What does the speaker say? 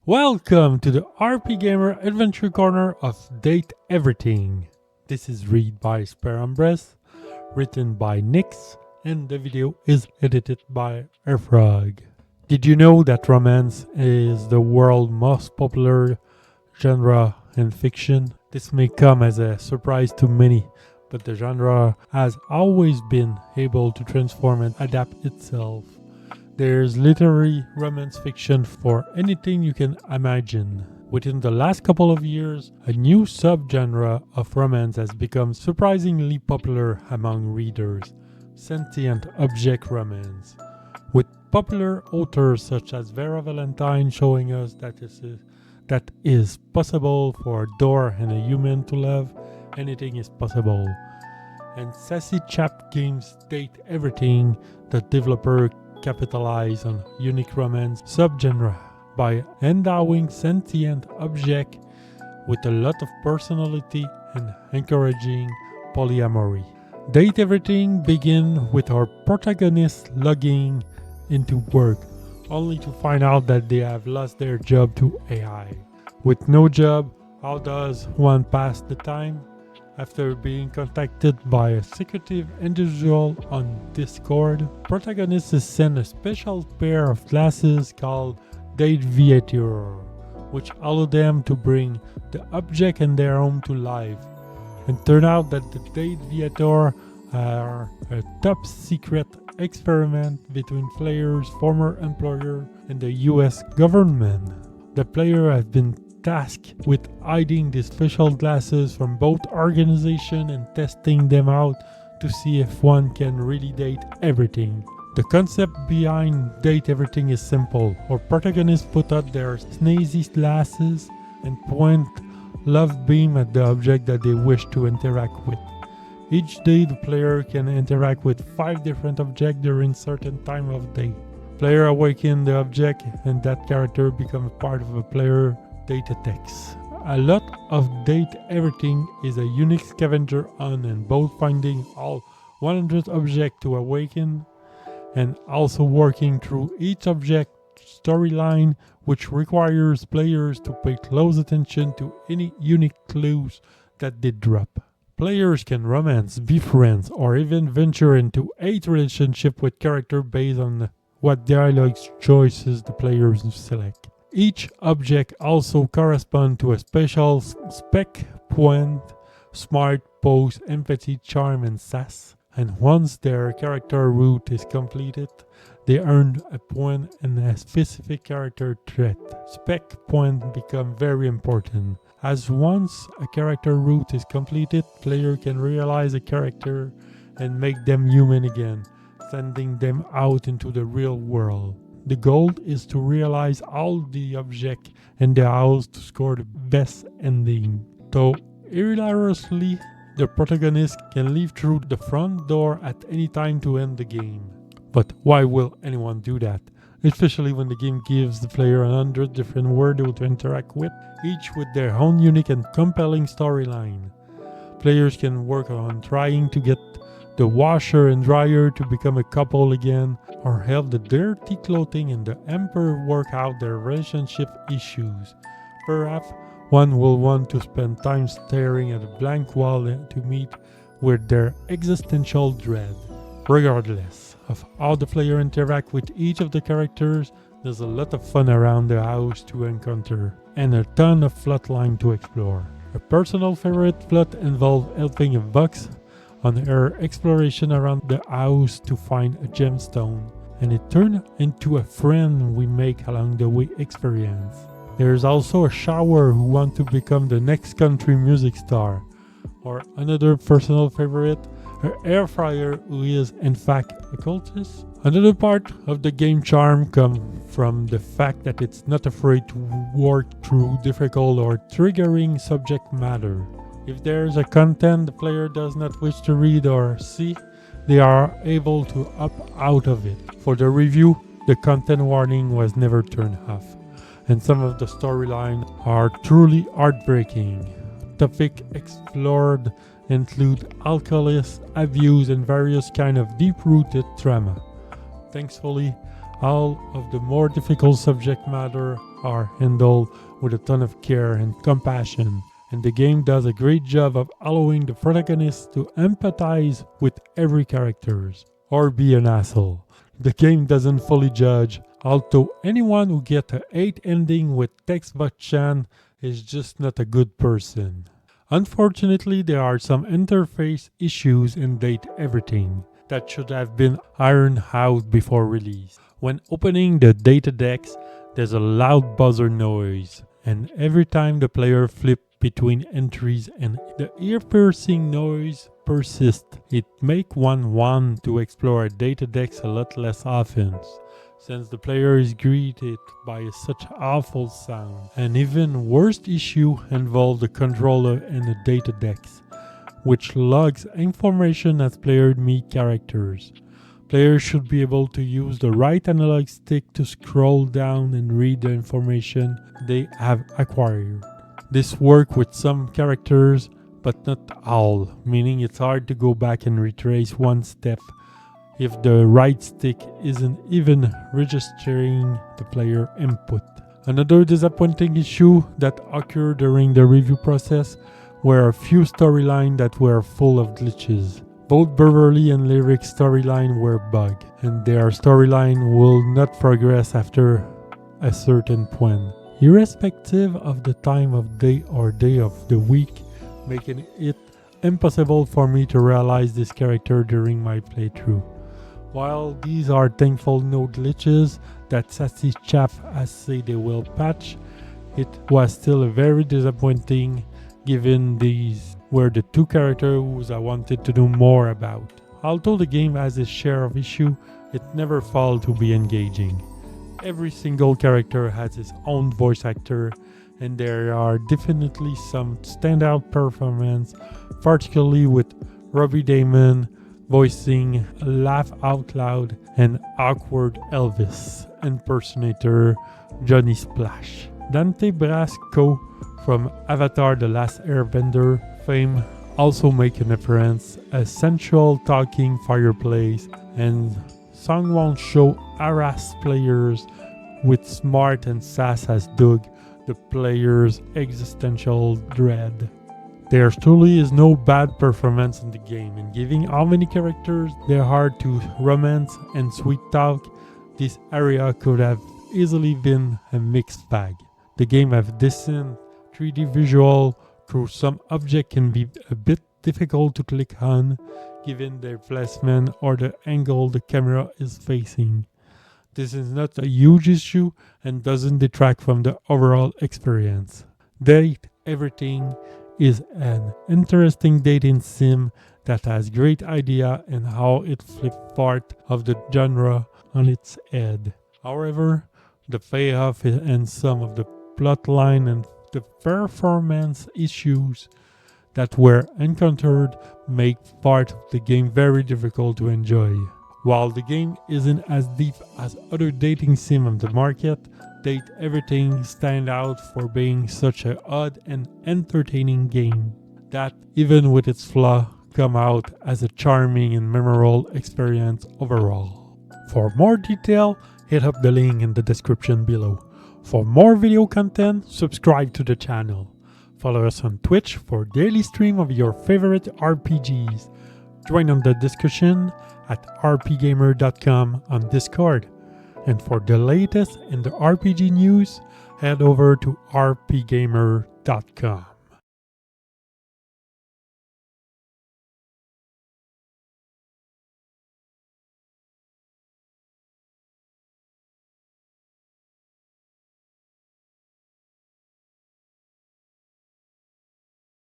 Welcome to the RPGamer Adventure Corner of Date Everything. This is read by Sperumbres, written by Nix, and the video is edited by Airfrog. Did you know that romance is the world's most popular genre in fiction? This may come as a surprise to many, but the genre has always been able to transform and adapt itself. There's literary romance fiction for anything you can imagine. Within the last couple of years, a new subgenre of romance has become surprisingly popular among readers: sentient object romance. With popular authors such as Vera Valentine showing us that it is possible for a door and a human to love, anything is possible. And Sassy Chap Games Date Everything, the developer capitalize on unique romance subgenre by endowing sentient object with a lot of personality and encouraging polyamory. Date Everything begin with our protagonist logging into work, only to find out that they have lost their job to AI. With no job, how does one pass the time? After being contacted by a secretive individual on Discord, protagonists is sent a special pair of glasses called Date Viator, which allow them to bring the object in their home to life. And turn out that the Date Viator are a top secret experiment between players' former employer and the US government. The player has been tasked with hiding these special glasses from both organizations and testing them out to see if one can really date everything. The concept behind Date Everything is simple. Our protagonists put out their snazzy glasses and point love beam at the object that they wish to interact with. Each day the player can interact with 5 different objects during certain time of day. Player awaken the object and that character becomes part of a player data text. A lot of Date Everything is a unique scavenger hunt and both finding all 100 objects to awaken and also working through each object storyline, which requires players to pay close attention to any unique clues that they drop. Players can romance, be friends, or even venture into a relationship with character based on what dialogue choices the players select. Each object also corresponds to a special spec point: smart, pose, empathy, charm, and sass. And once their character route is completed, they earn a point and a specific character trait. Spec points become very important, as once a character route is completed, player can realize a character and make them human again, sending them out into the real world. The goal is to realize all the objects in the house to score the best ending. Though hilariously, the protagonist can leave through the front door at any time to end the game. But why will anyone do that? Especially when the game gives the player 100 different worlds to interact with, each with their own unique and compelling storyline. Players can work on trying to get the washer and dryer to become a couple again, or help the dirty clothing and the emperor work out their relationship issues. Perhaps one will want to spend time staring at a blank wall to meet with their existential dread. Regardless of how the player interact with each of the characters, there's a lot of fun around the house to encounter, and a ton of plotline to explore. A personal favorite plot involves helping a box on her exploration around the house to find a gemstone, and it turned into a friend we make along the way experience. There's also a shower who wants to become the next country music star, or another personal favorite, an air fryer who is in fact a cultist. Another part of the game charm comes from the fact that it's not afraid to work through difficult or triggering subject matter. If there is a content the player does not wish to read or see, they are able to opt out of it. For the review, the content warning was never turned off, and some of the storylines are truly heartbreaking. Topics explored include alcoholism, abuse, and various kinds of deep-rooted trauma. Thankfully, all of the more difficult subject matter are handled with a ton of care and compassion, and the game does a great job of allowing the protagonist to empathize with every character, or be an asshole. The game doesn't fully judge, although anyone who gets a 8 ending with Text-Bot-Chan is just not a good person. Unfortunately, there are some interface issues in Date Everything that should have been ironed out before release. When opening the data decks, there's a loud buzzer noise, and every time the player flips between entries and the ear-piercing noise persists, it makes one want to explore data decks a lot less often, since the player is greeted by such awful sound. An even worse issue involves the controller and the data decks, which logs information as player meet characters. Players should be able to use the right analog stick to scroll down and read the information they have acquired. This works with some characters, but not all, meaning it's hard to go back and retrace one step if the right stick isn't even registering the player input. Another disappointing issue that occurred during the review process were a few storylines that were full of glitches. Both Beverly and Lyric's storyline were bugged, and their storyline will not progress after a certain point, irrespective of the time of day or day of the week, making it impossible for me to realize this character during my playthrough. While these are thankful no glitches that sassy chap has said they will patch, it was still very disappointing given these were the two characters I wanted to know more about. Although the game has its share of issues, it never failed to be engaging. Every single character has its own voice actor, and there are definitely some standout performances, particularly with Robbie Damon voicing Laugh Out Loud and awkward Elvis impersonator Johnny Splash. Dante Brasco from Avatar The Last Airbender fame also make an appearance, a sensual talking fireplace, and Songwon Show harass players with smart and sass as Doug, the player's existential dread. There truly is no bad performance in the game, and given how many characters there are to romance and sweet talk, this area could have easily been a mixed bag. The game has decent 3D visual, though some object can be a bit difficult to click on given their placement or the angle the camera is facing. This is not a huge issue and doesn't detract from the overall experience. Date Everything is an interesting dating sim that has great idea and how it flips part of the genre on its head. However, the payoff and some of the plotline and the performance issues that were encountered make part of the game very difficult to enjoy. While the game isn't as deep as other dating sim on the market, Date Everything stands out for being such an odd and entertaining game that, even with its flaw, come out as a charming and memorable experience overall. For more detail, hit up the link in the description below. For more video content, subscribe to the channel. Follow us on Twitch for daily stream of your favorite RPGs. Join on the discussion at RPGamer.com on Discord. And for the latest in the RPG news, head over to RPGamer.com.